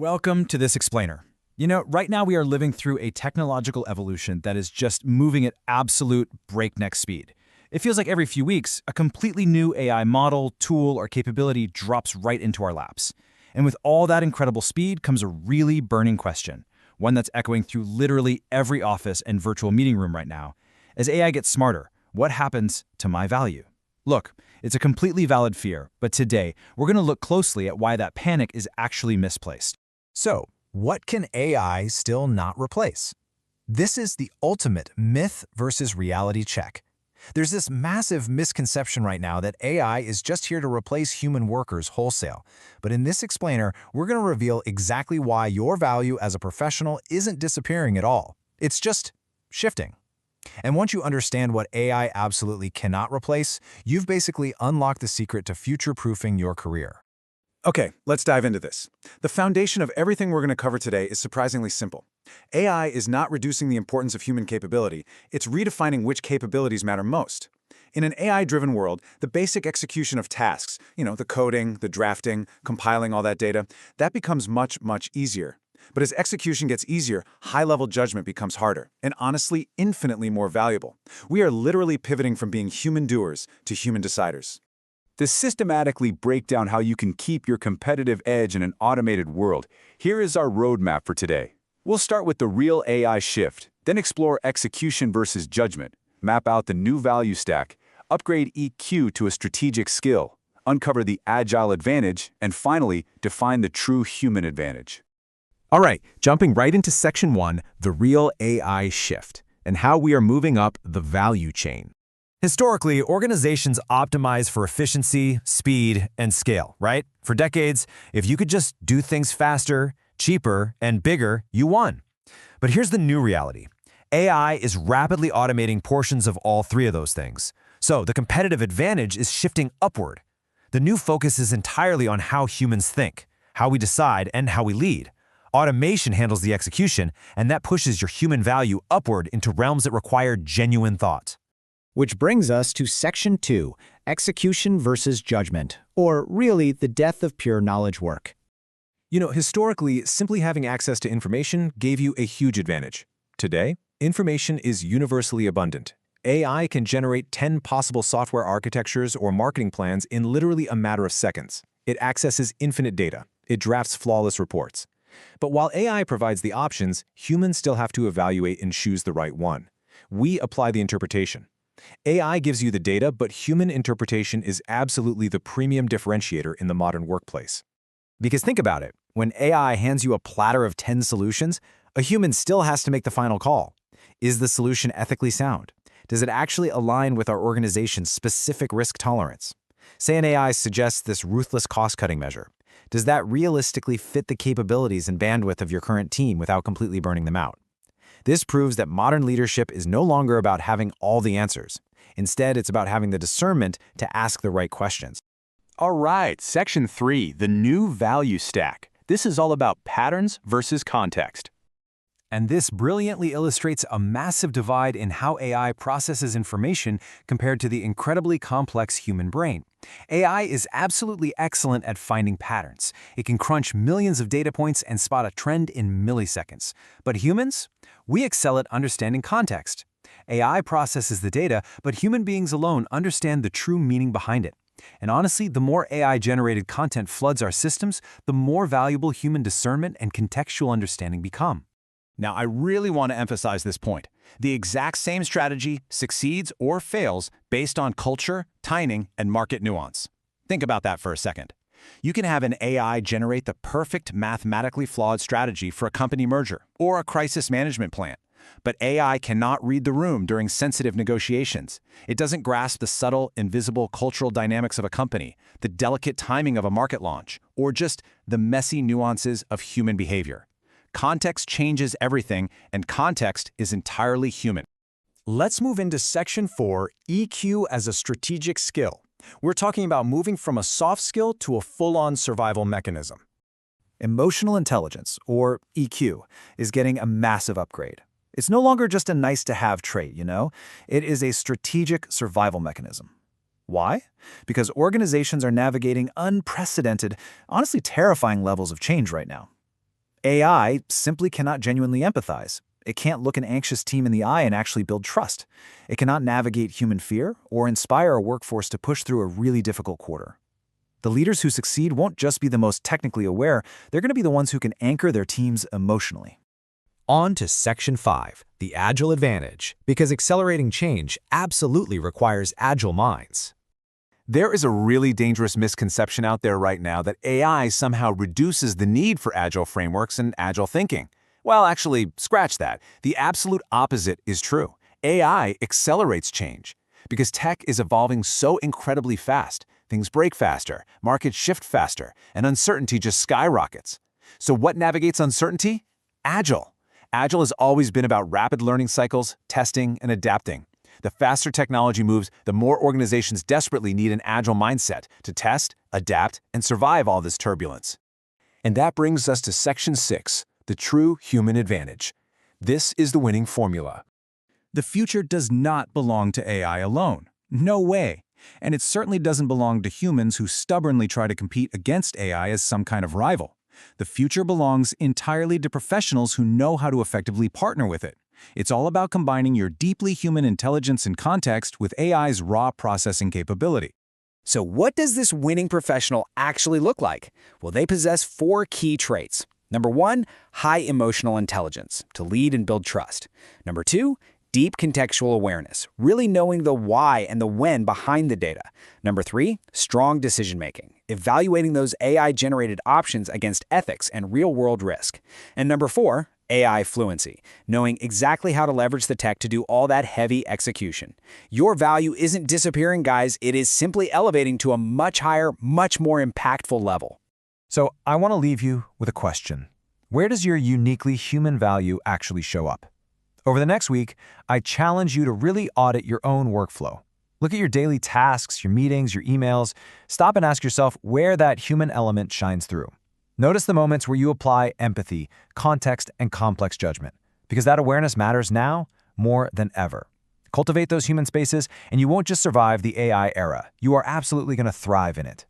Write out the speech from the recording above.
Welcome to this explainer. Right now we are living through a technological evolution that is just moving at absolute breakneck speed. It feels like every few weeks, a completely new AI model, tool, or capability drops right into our laps. And with all that incredible speed comes a really burning question, one that's echoing through literally every office and virtual meeting room right now. As AI gets smarter, what happens to my value? Look, it's a completely valid fear, but today we're going to look closely at why that panic is actually misplaced. So, what can AI still not replace? This is the ultimate myth versus reality check. There's this massive misconception right now that AI is just here to replace human workers wholesale. But in this explainer, we're going to reveal exactly why your value as a professional isn't disappearing at all. It's just shifting. And once you understand what AI absolutely cannot replace, you've basically unlocked the secret to future-proofing your career. Okay, let's dive into this. The foundation of everything we're going to cover today is surprisingly simple. AI is not reducing the importance of human capability, it's redefining which capabilities matter most. In an AI-driven world, the basic execution of tasks, the coding, the drafting, compiling all that data, that becomes much, much easier. But as execution gets easier, high-level judgment becomes harder, and honestly, infinitely more valuable. We are literally pivoting from being human doers to human deciders. To systematically break down how you can keep your competitive edge in an automated world, here is our roadmap for today. We'll start with the real AI shift, then explore execution versus judgment, map out the new value stack, upgrade EQ to a strategic skill, uncover the Agile advantage, and finally, define the true human advantage. All right, jumping right into Section 1, the real AI shift, and how we are moving up the value chain. Historically, organizations optimize for efficiency, speed, and scale, right? For decades, if you could just do things faster, cheaper, and bigger, you won. But here's the new reality. AI is rapidly automating portions of all three of those things. So the competitive advantage is shifting upward. The new focus is entirely on how humans think, how we decide, and how we lead. Automation handles the execution, and that pushes your human value upward into realms that require genuine thought. Which brings us to Section 2, Execution versus Judgment, or really the death of pure knowledge work. Historically, simply having access to information gave you a huge advantage. Today, information is universally abundant. AI can generate 10 possible software architectures or marketing plans in literally a matter of seconds. It accesses infinite data. It drafts flawless reports. But while AI provides the options, humans still have to evaluate and choose the right one. We apply the interpretation. AI gives you the data, but human interpretation is absolutely the premium differentiator in the modern workplace. Because think about it, when AI hands you a platter of 10 solutions, a human still has to make the final call. Is the solution ethically sound? Does it actually align with our organization's specific risk tolerance? Say an AI suggests this ruthless cost-cutting measure. Does that realistically fit the capabilities and bandwidth of your current team without completely burning them out? This proves that modern leadership is no longer about having all the answers. Instead, it's about having the discernment to ask the right questions. All right, Section 3, the new value stack. This is all about patterns versus context. And this brilliantly illustrates a massive divide in how AI processes information compared to the incredibly complex human brain. AI is absolutely excellent at finding patterns. It can crunch millions of data points and spot a trend in milliseconds. But humans? We excel at understanding context. AI processes the data, but human beings alone understand the true meaning behind it. And honestly, the more AI-generated content floods our systems, the more valuable human discernment and contextual understanding become. Now, I really want to emphasize this point. The exact same strategy succeeds or fails based on culture, timing, and market nuance. Think about that for a second. You can have an AI generate the perfect mathematically flawed strategy for a company merger or a crisis management plan. But AI cannot read the room during sensitive negotiations. It doesn't grasp the subtle, invisible cultural dynamics of a company, the delicate timing of a market launch, or just the messy nuances of human behavior. Context changes everything, and context is entirely human. Let's move into Section 4, EQ as a strategic skill. We're talking about moving from a soft skill to a full-on survival mechanism. Emotional intelligence, or EQ, is getting a massive upgrade. It's no longer just a nice-to-have trait, It is a strategic survival mechanism. Why? Because organizations are navigating unprecedented, honestly terrifying levels of change right now. AI simply cannot genuinely empathize. It can't look an anxious team in the eye and actually build trust. It cannot navigate human fear or inspire a workforce to push through a really difficult quarter. The leaders who succeed won't just be the most technically aware, they're going to be the ones who can anchor their teams emotionally. On to Section 5, the Agile Advantage, because accelerating change absolutely requires agile minds. There is a really dangerous misconception out there right now that AI somehow reduces the need for agile frameworks and agile thinking. Well, actually, scratch that. The absolute opposite is true. AI accelerates change. Because tech is evolving so incredibly fast, things break faster, markets shift faster, and uncertainty just skyrockets. So what navigates uncertainty? Agile. Agile has always been about rapid learning cycles, testing, and adapting. The faster technology moves, the more organizations desperately need an agile mindset to test, adapt, and survive all this turbulence. And that brings us to Section 6, the true human advantage. This is the winning formula. The future does not belong to AI alone. No way. And it certainly doesn't belong to humans who stubbornly try to compete against AI as some kind of rival. The future belongs entirely to professionals who know how to effectively partner with it. It's all about combining your deeply human intelligence and context with AI's raw processing capability. So what does this winning professional actually look like? Well, they possess 4 key traits. Number 1, high emotional intelligence, to lead and build trust. Number 2, deep contextual awareness, really knowing the why and the when behind the data. Number 3, strong decision-making, evaluating those AI-generated options against ethics and real-world risk. And number 4, AI fluency, knowing exactly how to leverage the tech to do all that heavy execution. Your value isn't disappearing, guys. It is simply elevating to a much higher, much more impactful level. So I want to leave you with a question. Where does your uniquely human value actually show up? Over the next week, I challenge you to really audit your own workflow. Look at your daily tasks, your meetings, your emails. Stop and ask yourself where that human element shines through. Notice the moments where you apply empathy, context, and complex judgment, because that awareness matters now more than ever. Cultivate those human spaces, and you won't just survive the AI era. You are absolutely going to thrive in it.